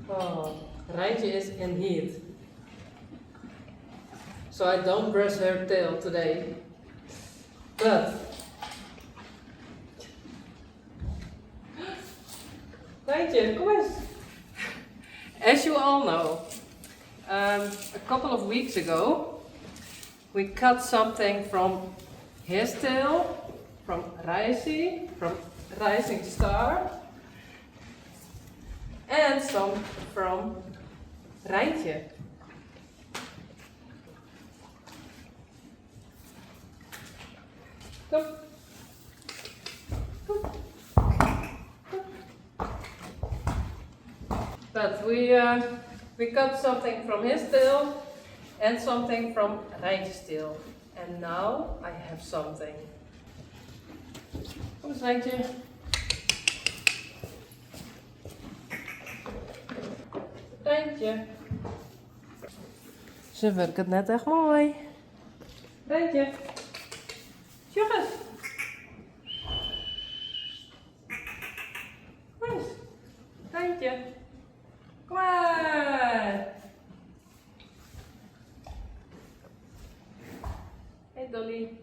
Oh, Reintje is in heat. So I don't brush her tail today. But Reintje, kom eens. As you all know, a couple of weeks ago we cut something from his tail, from Reintje, from Rising Star, and some from Reintje. Kom. Kom. But we cut something from his tail and something from Reintje's tail. And now I have something. Kom eens Reintje. Reintje. Ze werkt het net echt mooi. Reintje. Sjoeg eens. Kom eens. Reintje. Kom maar. Hey Dolly.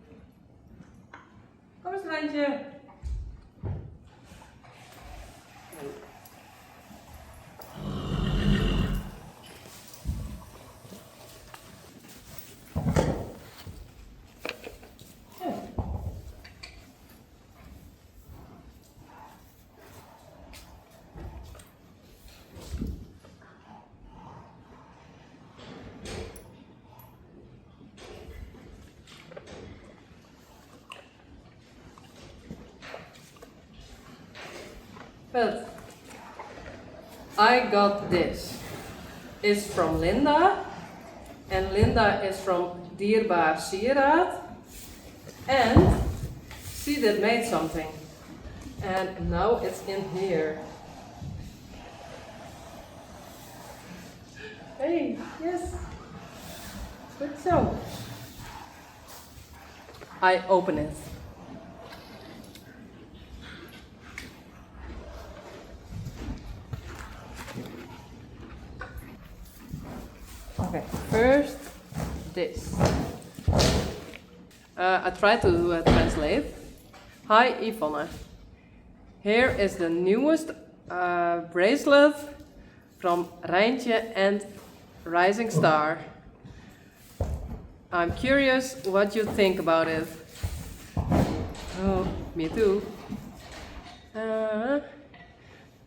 Kom eens Reintje. But I got this. It's from Linda, and Linda is from DIERbaar Sieraad, and she did made something, and now it's in here. Hey, yes, good so. I open it. Okay, first this. I try to translate. Hi Yvonne. Here is the newest bracelet from Reintje and Rising Star. I'm curious what you think about it. Oh, me too.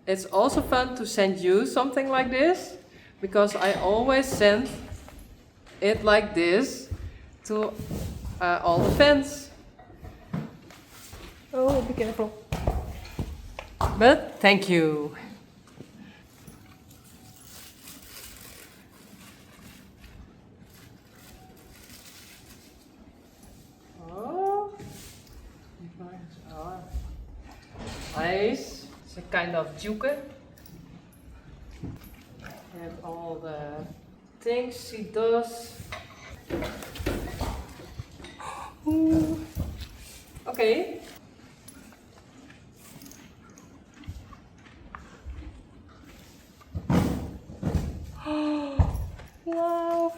It's also fun to send you something like this, because I always send it like this to all the fans. Oh, be careful. But thank you. Oh, nice. It's a kind of juke. And all the things she does. Ooh. Okay. Wow.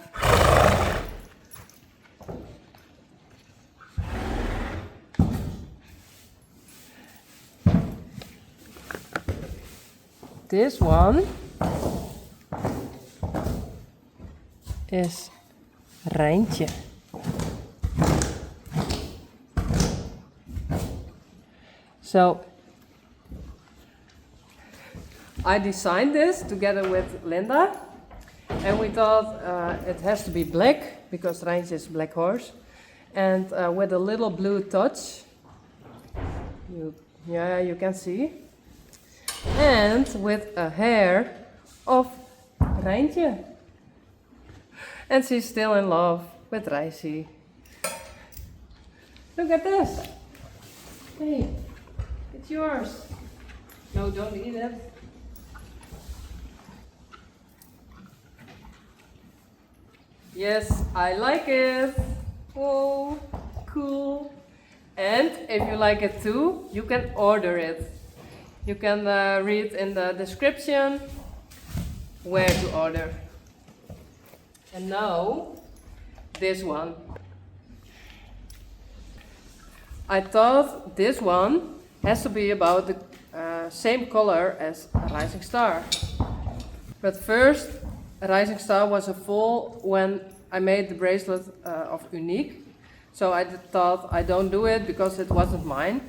This one is Reintje. So I designed this together with Linda, and we thought it has to be black because Reintje is a black horse, and with a little blue touch. You can see, and with a hair of Reintje. And she's still in love with Reintje. Look at this. Hey, it's yours. No, don't eat it. Yes, I like it. Whoa, cool. And if you like it too, you can order it. You can read in the description where to order. And now, this one. I thought this one has to be about the same color as a Rising Star. But first, a Rising Star was a foal when I made the bracelet of Uniek. So I thought I don't do it because it wasn't mine.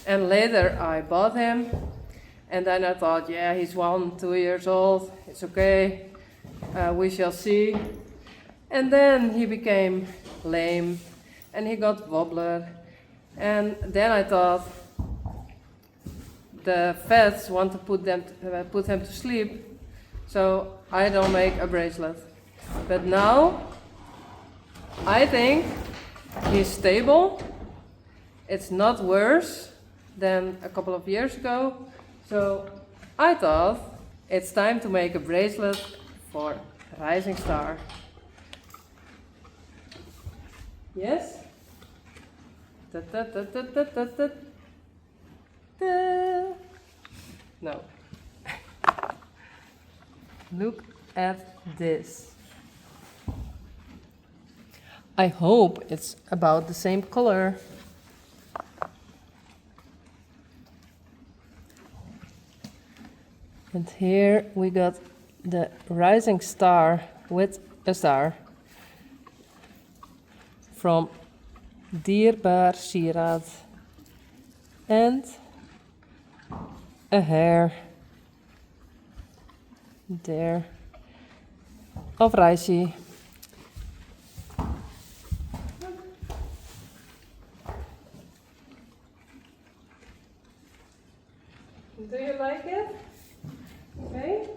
And later I bought him. And then I thought, yeah, he's 2 years old. It's okay. We shall see. And then he became lame. And he got wobbler. And then I thought, the vets want to put him to sleep. So I don't make a bracelet. But now, I think he's stable. It's not worse than a couple of years ago. So I thought it's time to make a bracelet for Rising Star. Yes? Da, da, da, da, da, da, da. Da. No. Look at this. I hope it's about the same color. And here we got the Rising Star with a star from DIERbaar Sieraad and a hair there of Reintje. Do you like it? Okay.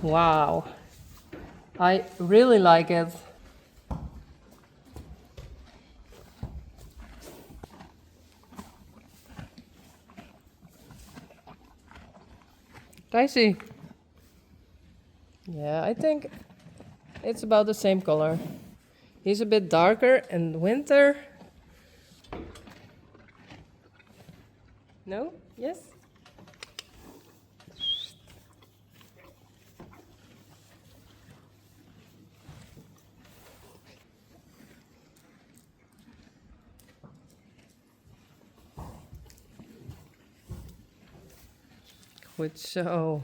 Wow, I really like it. Dicey. Yeah, I think it's about the same color. He's a bit darker in winter. No? Yes? Good so.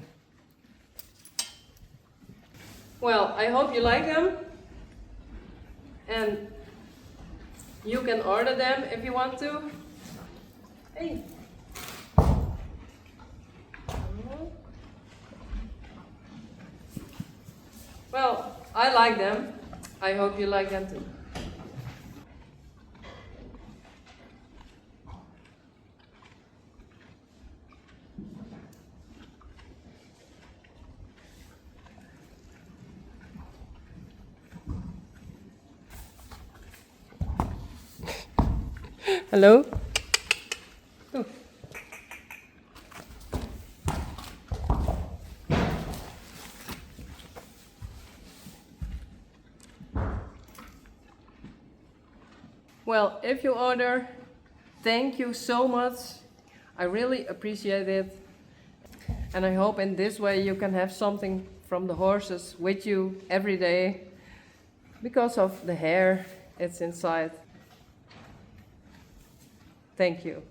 Well, I hope you like them. And you can order them if you want to. Hey. Well, I like them. I hope you like them too. Hello? Oh. Well, if you order, thank you so much. I really appreciate it. And I hope in this way you can have something from the horses with you every day because of the hair it's inside. Thank you.